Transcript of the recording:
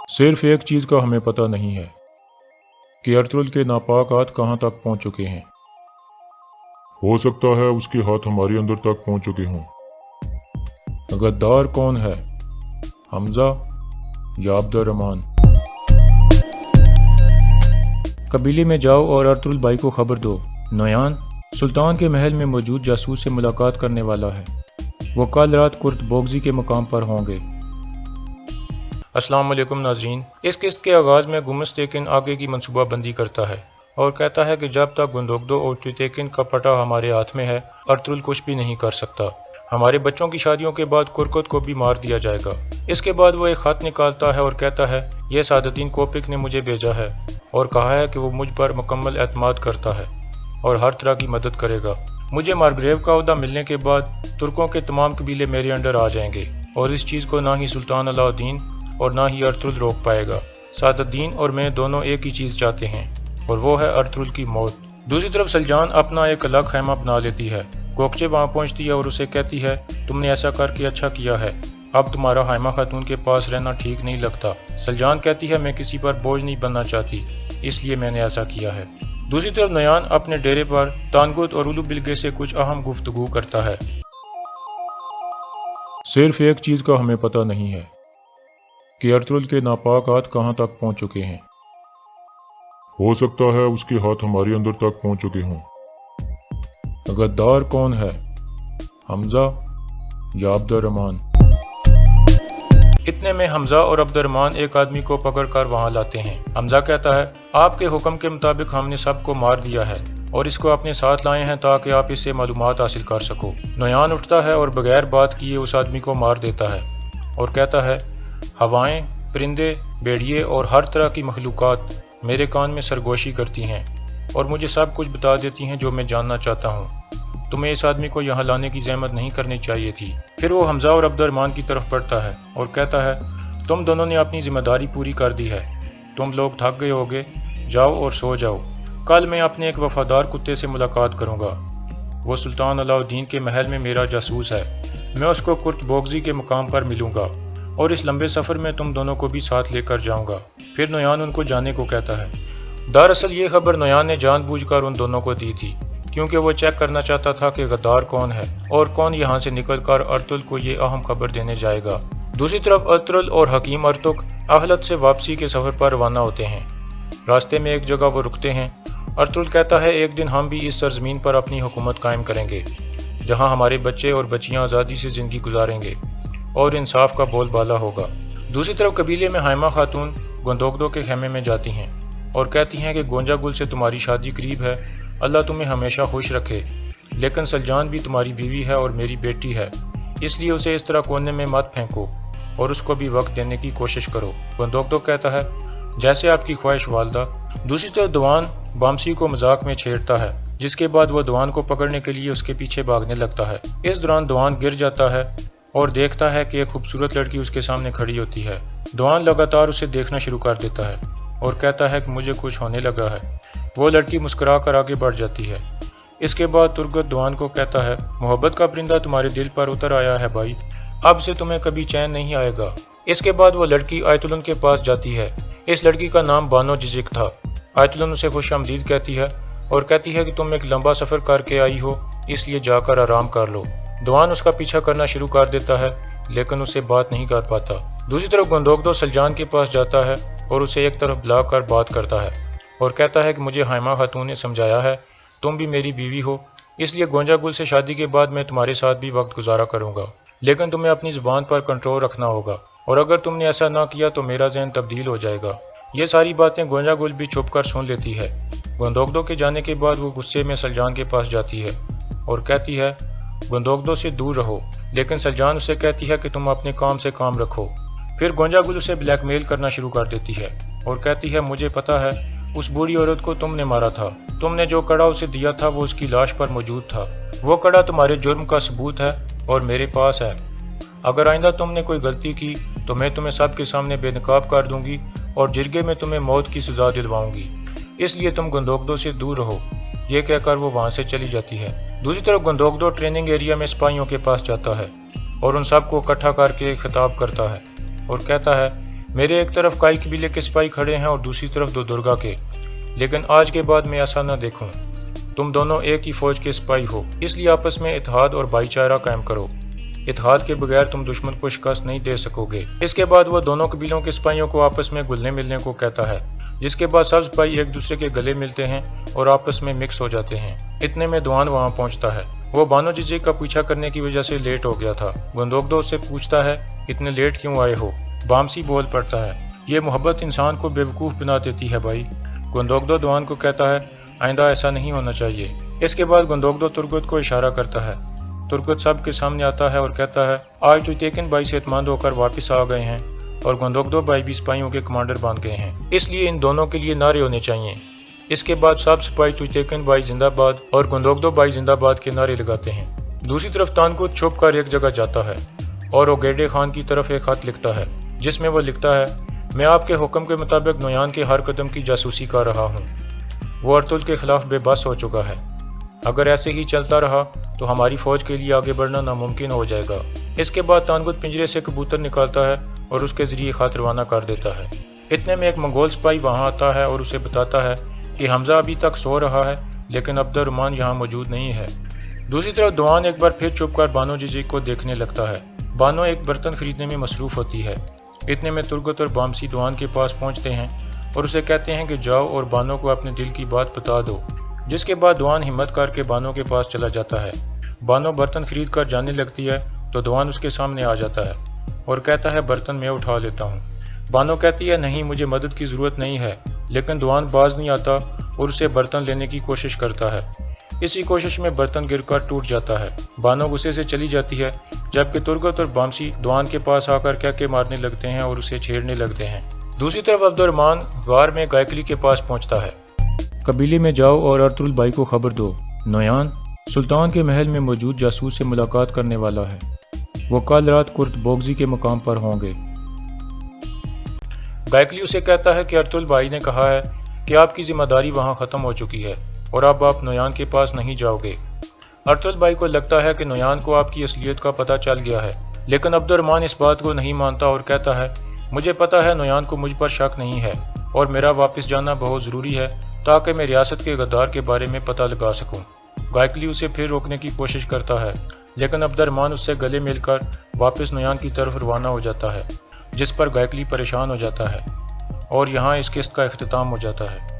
सिर्फ एक चीज़ का हमें पता नहीं है कि अर्तुल के नापाक हाथ कहाँ तक पहुँच चुके हैं। हो सकता है उसके हाथ हमारे अंदर तक पहुँच चुके हों। गद्दार कौन है, हमजा या अब्दुर्रहमान? कबीले में जाओ और अर्तुल भाई को खबर दो, नोयान सुल्तान के महल में मौजूद जासूस से मुलाकात करने वाला है। वो कल रात कुर्त बोगजी के मकाम पर होंगे। अस्सलाम वालेकुम नाज़रीन। इस किस्त के आगाज़ में गुमस्तेकिन आगे की मनसूबा बंदी करता है और कहता है कि जब तक गुंदोगदो और ट्यूतेकिन का पटा हमारे हाथ में है, अर्तुल कुछ भी नहीं कर सकता। हमारे बच्चों की शादियों के बाद कुरकुत को भी मार दिया जाएगा। इसके बाद वो एक खत निकालता है और कहता है, यह सादुद्दीन कोपिक ने मुझे भेजा है और कहा है कि वो मुझ पर मुकम्मल एतमाद करता है और हर तरह की मदद करेगा। मुझे मार्ग्रेव का ओहदा मिलने के बाद तुर्कों के तमाम कबीले मेरे अंडर आ जाएंगे और इस चीज़ को ना ही सुल्तान अलाउद्दीन और ना ही अर्तुल रोक पाएगा। सादुद्दीन और मैं दोनों एक ही चीज़ चाहते हैं और वो है अर्तुल की मौत। दूसरी तरफ सलजान अपना एक अलग खैमा बना लेती है। कोकचे वहाँ पहुँचती है और उसे कहती है, तुमने ऐसा करके अच्छा किया है, अब तुम्हारा हाइमा खातून के पास रहना ठीक नहीं लगता। सलजान कहती है, मैं किसी पर बोझ नहीं बनना चाहती, इसलिए मैंने ऐसा किया है। दूसरी तरफ नयान अपने डेरे पर तानगुत और उलू बिलगे से कुछ अहम गुफ्तगू करता है। सिर्फ एक चीज़ का हमें पता नहीं है कि अर्तुल के नापाक हाथ कहाँ तक पहुँच चुके हैं। हो सकता है उसके हाथ हमारे अंदर तक पहुँच चुके हों। गद्दार कौन है, हमजा या अब्दुर्रहमान? इतने में हमजा और अब्दुर्रहमान एक आदमी को पकड़कर वहां लाते हैं। हमजा कहता है, आपके हुक्म के मुताबिक हमने सबको मार दिया है और इसको अपने साथ लाए हैं ताकि आप इससे मालूमात हासिल कर सको। नोयान उठता है और बगैर बात किए उस आदमी को मार देता है और कहता है, हवाएं, परिंदे, भेड़िए और हर तरह की मखलूकात मेरे कान में सरगोशी करती हैं और मुझे सब कुछ बता देती हैं जो मैं जानना चाहता हूँ। तुम्हें इस आदमी को यहाँ लाने की जहमत नहीं करनी चाहिए थी। फिर वो हमजा और अब्दुर्रहमान की तरफ बढ़ता है और कहता है, तुम दोनों ने अपनी जिम्मेदारी पूरी कर दी है, तुम लोग थक गए होगे, जाओ और सो जाओ। कल मैं अपने एक वफादार कुत्ते से मुलाकात करूँगा। वो सुल्तान अलाउद्दीन के महल में मेरा जासूस है। मैं उसको कुर्त बोगजी के मुकाम पर मिलूंगा और इस लंबे सफ़र में तुम दोनों को भी साथ लेकर जाऊँगा। फिर नोयान उनको जाने को कहता है। दरअसल ये खबर नोयान ने जानबूझकर उन दोनों को दी थी क्योंकि वो चेक करना चाहता था कि गद्दार कौन है और कौन यहाँ से निकलकर अर्तुल को ये अहम खबर देने जाएगा। दूसरी तरफ अर्तुल और हकीम अर्तुक अहलत से वापसी के सफ़र पर रवाना होते हैं। रास्ते में एक जगह वो रुकते हैं। अर्तुल कहता है, एक दिन हम भी इस सरजमीन पर अपनी हुकूमत कायम करेंगे जहाँ हमारे बच्चे और बच्चियाँ आज़ादी से ज़िंदगी गुजारेंगे और इंसाफ का बोलबाला होगा। दूसरी तरफ कबीले में हाइमा खातून गुंदोगदो के खेमे में जाती हैं और कहती हैं कि गोंजा गुल से तुम्हारी शादी करीब है, अल्लाह तुम्हें हमेशा खुश रखे। लेकिन सलजान भी तुम्हारी बीवी है और मेरी बेटी है, इसलिए उसे इस तरह कोने में मत फेंको और उसको भी वक्त देने की कोशिश करो। गुंदोगदो कहता है, जैसे आपकी ख्वाहिश वालदा। दूसरी तरफ दवान बामसी को मजाक में छेड़ता है, जिसके बाद वो दवान को पकड़ने के लिए उसके पीछे भागने लगता है। इस दौरान दवान गिर जाता है और देखता है कि एक खूबसूरत लड़की उसके सामने खड़ी होती है। दवान लगातार उसे देखना शुरू कर देता है और कहता है कि मुझे कुछ होने लगा है। वो लड़की मुस्कुरा कर आगे बढ़ जाती है। इसके बाद तुर्गत दवान को कहता है, मोहब्बत का परिंदा तुम्हारे दिल पर उतर आया है भाई, अब से तुम्हें कभी चैन नहीं आएगा। इसके बाद वो लड़की आयतुलन के पास जाती है। इस लड़की का नाम बानो जिजिक था। आयतुलन उसे खुश आमदीद कहती है और कहती है कि तुम एक लंबा सफ़र करके आई हो, इसलिए जाकर आराम कर लो। दवान उसका पीछा करना शुरू कर देता है लेकिन उससे बात नहीं कर पाता। दूसरी तरफ गुंदोगदो सलजान के पास जाता है और उसे एक तरफ बुलाकर बात करता है और कहता है कि मुझे हाइमा खातून ने समझाया है, तुम भी मेरी बीवी हो, इसलिए गोंजा गुल से शादी के बाद मैं तुम्हारे साथ भी वक्त गुजारा करूंगा, लेकिन तुम्हें अपनी ज़ुबान पर कंट्रोल रखना होगा और अगर तुमने ऐसा ना किया तो मेरा ज़हन तब्दील हो जाएगा। ये सारी बातें गोंजा गुल भी छुप कर सुन लेती है। गुंदोगदो के जाने के बाद वो गुस्से में सलजान के पास जाती है और कहती है, गुंदोगदो से दूर रहो, लेकिन सलजान उसे कहती है कि तुम अपने काम से काम रखो। फिर गोंजा गुल उसे ब्लैकमेल करना शुरू कर देती है और कहती है, मुझे पता है उस बूढ़ी औरत को तुमने मारा था, तुमने जो कड़ा उसे दिया था वो उसकी लाश पर मौजूद था। वो कड़ा तुम्हारे जुर्म का सबूत है और मेरे पास है। अगर आइंदा तुमने कोई गलती की तो मैं तुम्हें सबके सामने बेनकाब कर दूंगी और जिरगे में तुम्हें मौत की सजा दिलवाऊंगी, इसलिए तुम गुंदोगदो से दूर रहो। ये कहकर वो वहाँ से चली जाती है। दूसरी तरफ गुंदोगदो ट्रेनिंग एरिया में सिपाहियों के पास जाता है और उन सबको इकट्ठा करके खिताब करता है और कहता है, میرے ایک طرف کائی قبیلے کے سپاہی کھڑے ہیں اور دوسری طرف دو درگا کے، لیکن آج کے بعد میں ایسا نہ دیکھوں۔ تم دونوں ایک ہی فوج کے سپاہی ہو، اس لیے آپس میں اتحاد اور بھائی چارہ قائم کرو۔ اتحاد کے بغیر تم دشمن کو شکست نہیں دے سکو گے۔ اس کے بعد وہ دونوں قبیلوں کے سپاہیوں کو آپس میں گلنے ملنے کو کہتا ہے، جس کے بعد سب سپاہی ایک دوسرے کے گلے ملتے ہیں اور آپس میں مکس ہو جاتے ہیں۔ اتنے میں دوان وہاں پہنچتا ہے۔ وہ بانو ججے کا پیچھا کرنے کی وجہ سے لیٹ ہو گیا تھا۔ گندوگدو اس سے پوچھتا ہے، اتنے لیٹ کیوں آئے ہو؟ بامسی بول پڑتا ہے، یہ محبت انسان کو بیوقوف بنا دیتی ہے بھائی۔ گندوگدو دوان کو کہتا ہے، آئندہ ایسا نہیں ہونا چاہیے۔ اس کے بعد گندوگدو ترگت کو اشارہ کرتا ہے۔ ترگت سب کے سامنے آتا ہے اور کہتا ہے، آج تو تیکن بھائی صحت مند ہو کر واپس آ گئے ہیں اور گندوگدو بھائی بھی سپاہیوں کے کمانڈر بن گئے ہیں، اس لیے ان دونوں کے لیے نعرے ہونے چاہیے۔ اس کے بعد سب سپاہی تویتیکن بھائی زندہ باد اور گندوگدو بھائی زندہ باد کے نعرے لگاتے ہیں۔ دوسری طرف تانگوت چھپ کر ایک جگہ جاتا ہے اور اوگیڈے خان کی طرف ایک خط لکھتا ہے، جس میں وہ لکھتا ہے، میں آپ کے حکم کے مطابق نویان کے ہر قدم کی جاسوسی کر رہا ہوں۔ وہ ارطل کے خلاف بے بس ہو چکا ہے۔ اگر ایسے ہی چلتا رہا تو ہماری فوج کے لیے آگے بڑھنا ناممکن ہو جائے گا۔ اس کے بعد تانگوت پنجرے سے کبوتر نکالتا ہے اور اس کے ذریعے خط روانہ کر دیتا ہے۔ اتنے میں ایک منگول سپاہی وہاں آتا ہے اور اسے بتاتا ہے کہ حمزہ ابھی تک سو رہا ہے، لیکن عبد الرحمن یہاں موجود نہیں ہے۔ دوسری طرف دوان ایک بار پھر چھپ کر بانو ججے کو دیکھنے لگتا ہے۔ بانو ایک برتن خریدنے میں مصروف ہوتی ہے۔ اتنے میں ترگت اور بامسی دوان کے پاس پہنچتے ہیں اور اسے کہتے ہیں کہ جاؤ اور بانو کو اپنے دل کی بات بتا دو، جس کے بعد دوان ہمت کر کے بانو کے پاس چلا جاتا ہے۔ بانو برتن خرید کر جانے لگتی ہے تو دوان اس کے سامنے آ جاتا ہے اور کہتا ہے، برتن میں اٹھا لیتا ہوں۔ بانو کہتی ہے، نہیں، مجھے مدد کی ضرورت نہیں ہے، لیکن دوان باز نہیں آتا اور اسے برتن لینے کی کوشش کرتا ہے۔ اسی کوشش میں برتن گر کر ٹوٹ جاتا ہے۔ بانو غصے سے چلی جاتی ہے، جبکہ ترگت اور بامسی دوان کے پاس آ کر کہکے مارنے لگتے ہیں اور اسے چھیڑنے لگتے ہیں۔ دوسری طرف عبد الرحمن غار میں گائکلی کے پاس پہنچتا ہے۔ قبیلے میں جاؤ اور ارطل بھائی کو خبر دو، نویان سلطان کے محل میں موجود جاسوس سے ملاقات کرنے والا ہے، وہ کل رات کرد بوگزی کے مقام پر ہوں گے۔ گائکلی اسے کہتا ہے کہ ارطل بھائی نے کہا ہے کہ آپ کی ذمہ داری وہاں ختم ہو چکی ہے اور اب آپ نویان کے پاس نہیں جاؤ گے۔ ارطل بھائی کو لگتا ہے کہ نویان کو آپ کی اصلیت کا پتہ چل گیا ہے، لیکن عبد الرحمن اس بات کو نہیں مانتا اور کہتا ہے، مجھے پتا ہے نویان کو مجھ پر شک نہیں ہے اور میرا واپس جانا بہت ضروری ہے تاکہ میں ریاست کے غدار کے بارے میں پتہ لگا سکوں۔ گائکلی اسے پھر روکنے کی کوشش کرتا ہے، لیکن عبد الرحمن اس سے گلے مل کر واپس نویان کی طرف روانہ ہو جاتا ہے، جس پر گائکلی پریشان ہو جاتا ہے اور یہاں اس قسط کا اختتام ہو جاتا ہے۔